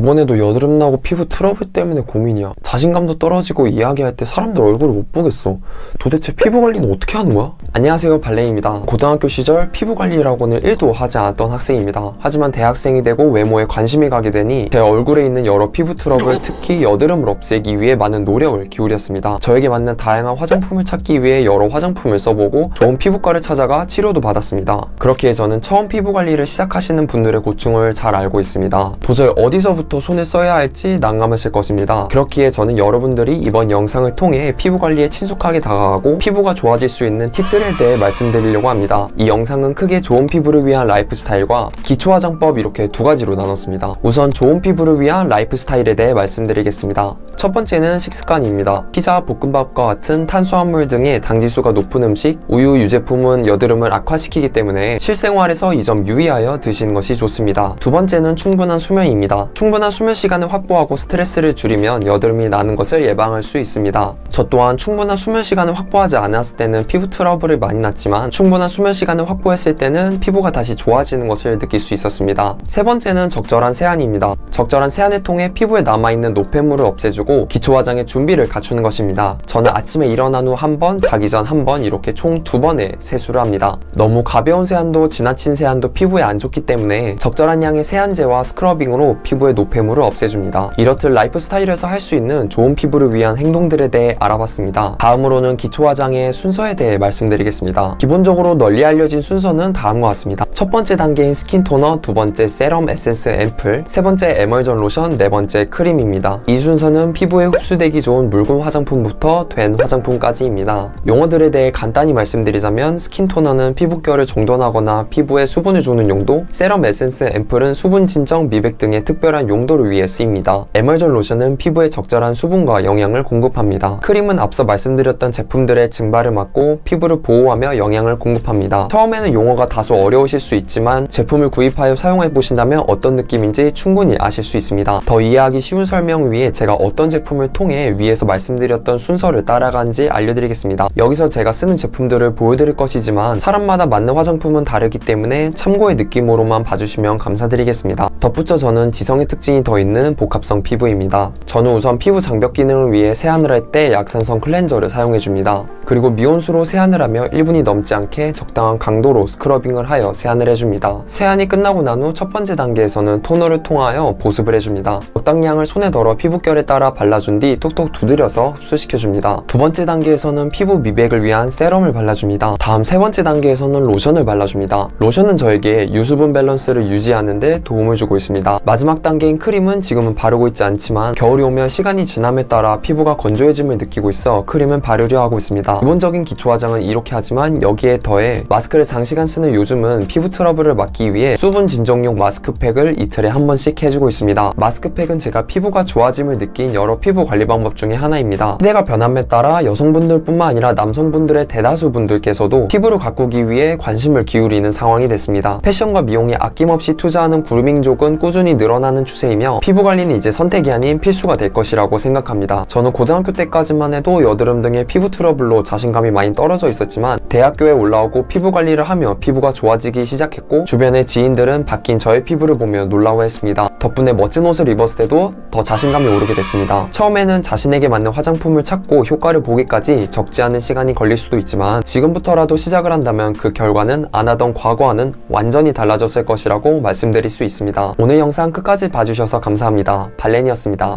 이번에도 여드름 나고 피부 트러블 때문에 고민이야. 자신감도 떨어지고 이야기할 때 사람들 얼굴을 못 보겠어. 도대체 피부 관리는 어떻게 하는 거야? 안녕하세요, 발레입니다. 고등학교 시절 피부 관리라고는 1도 하지 않았던 학생입니다. 하지만 대학생이 되고 외모에 관심이 가게 되니 제 얼굴에 있는 여러 피부 트러블, 특히 여드름을 없애기 위해 많은 노력을 기울였습니다. 저에게 맞는 다양한 화장품을 찾기 위해 여러 화장품을 써보고 좋은 피부과를 찾아가 치료도 받았습니다. 그렇기에 저는 처음 피부 관리를 시작하시는 분들의 고충을 잘 알고 있습니다. 도저히 어디서부터 손을 써야 할지 난감하실 것입니다. 그렇기에 저는 여러분들이 이번 영상을 통해 피부 관리에 친숙하게 다가가고 피부가 좋아질 수 있는 팁들에 대해 말씀드리려고 합니다. 이 영상은 크게 좋은 피부를 위한 라이프 스타일과 기초 화장법 이렇게 두 가지로 나눴습니다. 우선 좋은 피부를 위한 라이프 스타일에 대해 말씀드리겠습니다. 첫 번째는 식습관입니다. 피자, 볶음밥과 같은 탄수화물 등의 당지수가 높은 음식, 우유, 유제품은 여드름을 악화시키기 때문에 실생활에서 이 점 유의하여 드시는 것이 좋습니다. 두 번째는 충분한 수면입니다. 충분한 수면 시간을 확보하고 스트레스를 줄이면 여드름이 나는 것을 예방할 수 있습니다. 저 또한 충분한 수면 시간을 확보하지 않았을 때는 피부 트러블을 많이 났지만 충분한 수면 시간을 확보했을 때는 피부가 다시 좋아지는 것을 느낄 수 있었습니다. 세 번째는 적절한 세안입니다. 적절한 세안을 통해 피부에 남아있는 노폐물을 없애주고 기초 화장의 준비를 갖추는 것입니다. 저는 아침에 일어난 후 한 번, 자기 전 한 번 이렇게 총 2번의 세수를 합니다. 너무 가벼운 세안도 지나친 세안도 피부에 안 좋기 때문에 적절한 양의 세안제와 스크러빙으로 피부의 노폐물을 없애줍니다. 이렇듯 라이프 스타일에서 할 수 있는 좋은 피부를 위한 행동들에 대해 알아봤습니다. 다음으로는 기초 화장의 순서에 대해 말씀드리겠습니다. 기본적으로 널리 알려진 순서는 다음과 같습니다. 첫 번째 단계인 스킨 토너, 두 번째 세럼, 에센스, 앰플, 세 번째 에멀전 로션, 네 번째 크림입니다. 이 순서는 피부에 흡수되기 좋은 묽은 화장품부터 된 화장품까지입니다. 용어들에 대해 간단히 말씀드리자면 스킨 토너는 피부결을 정돈하거나 피부에 수분을 주는 용도, 세럼, 에센스, 앰플은 수분 진정, 미백 등의 특별한 용도를 위해 쓰입니다. 에멀전 로션은 피부에 적절한 수분과 영양을 공급합니다. 크림은 앞서 말씀드렸던 제품들의 증발을 막고 피부를 보호하며 영양을 공급합니다. 처음에는 용어가 다소 어려우실 수 있지만 제품을 구입하여 사용해 보신다면 어떤 느낌인지 충분히 아실 수 있습니다. 더 이해하기 쉬운 설명을 위해 제가 어떤 제품을 통해 위에서 말씀드렸던 순서를 따라간지 알려드리겠습니다. 여기서 제가 쓰는 제품들을 보여드릴 것이지만 사람마다 맞는 화장품은 다르기 때문에 참고의 느낌으로만 봐주시면 감사드리겠습니다. 덧붙여 저는 지성의 특징이 더 있는 복합성 피부입니다. 저는 우선 피부 장벽 기능을 위해 세안을 할 때 약산성 클렌저를 사용해줍니다. 그리고 미온수로 세안을 하며 1분이 넘지 않게 적당한 강도로 스크러빙을 하여 세안을 해줍니다. 세안이 끝나고 난 후 첫 번째 단계에서는 토너를 통하여 보습을 해줍니다. 적당량을 손에 덜어 피부결에 따라 발라준 뒤 톡톡 두드려서 흡수시켜줍니다. 두 번째 단계에서는 피부 미백을 위한 세럼을 발라줍니다. 다음 세 번째 단계에서는 로션을 발라줍니다. 로션은 저에게 유수분 밸런스를 유지하는 데 도움을 주고 있습니다. 마지막 단계인 크림은 지금은 바르고 있지 않지만 겨울이 오면 시간이 지남에 따라 피부가 건조해짐을 느끼고 있어 크림은 바르려 하고 있습니다. 기본적인 기초 화장은 이렇게 하지만 여기에 더해 마스크를 장시간 쓰는 요즘은 피부 트러블을 막기 위해 수분 진정용 마스크팩을 이틀에 한 번씩 해주고 있습니다. 마스크팩은 제가 피부가 좋아짐을 느낀 여러 피부 관리 방법 중에 하나입니다. 시대가 변함에 따라 여성분들 뿐만 아니라 남성분들의 대다수 분들께서도 피부를 가꾸기 위해 관심을 기울이는 상황이 됐습니다. 패션과 미용에 아낌없이 투자하는 그루밍족은 꾸준히 늘어나는 추세이며 피부 관리는 이제 선택이 아닌 필수가 될 것이라고 생각합니다. 저는 고등학교 때까지만 해도 여드름 등의 피부 트러블로 자신감이 많이 떨어져 있었지만 대학교에 올라오고 피부 관리를 하며 피부가 좋아지기 시작했고 주변의 지인들은 바뀐 저의 피부를 보며 놀라워했습니다. 덕분에 멋진 옷을 입었을 때도 더 자신감이 오르게 됐습니다. 처음에는 자신에게 맞는 화장품을 찾고 효과를 보기까지 적지 않은 시간이 걸릴 수도 있지만 지금부터라도 시작을 한다면 그 결과는 안 하던 과거와는 완전히 달라졌을 것이라고 말씀드릴 수 있습니다. 오늘 영상 끝까지 봐주셔서 감사합니다. 발렌이었습니다.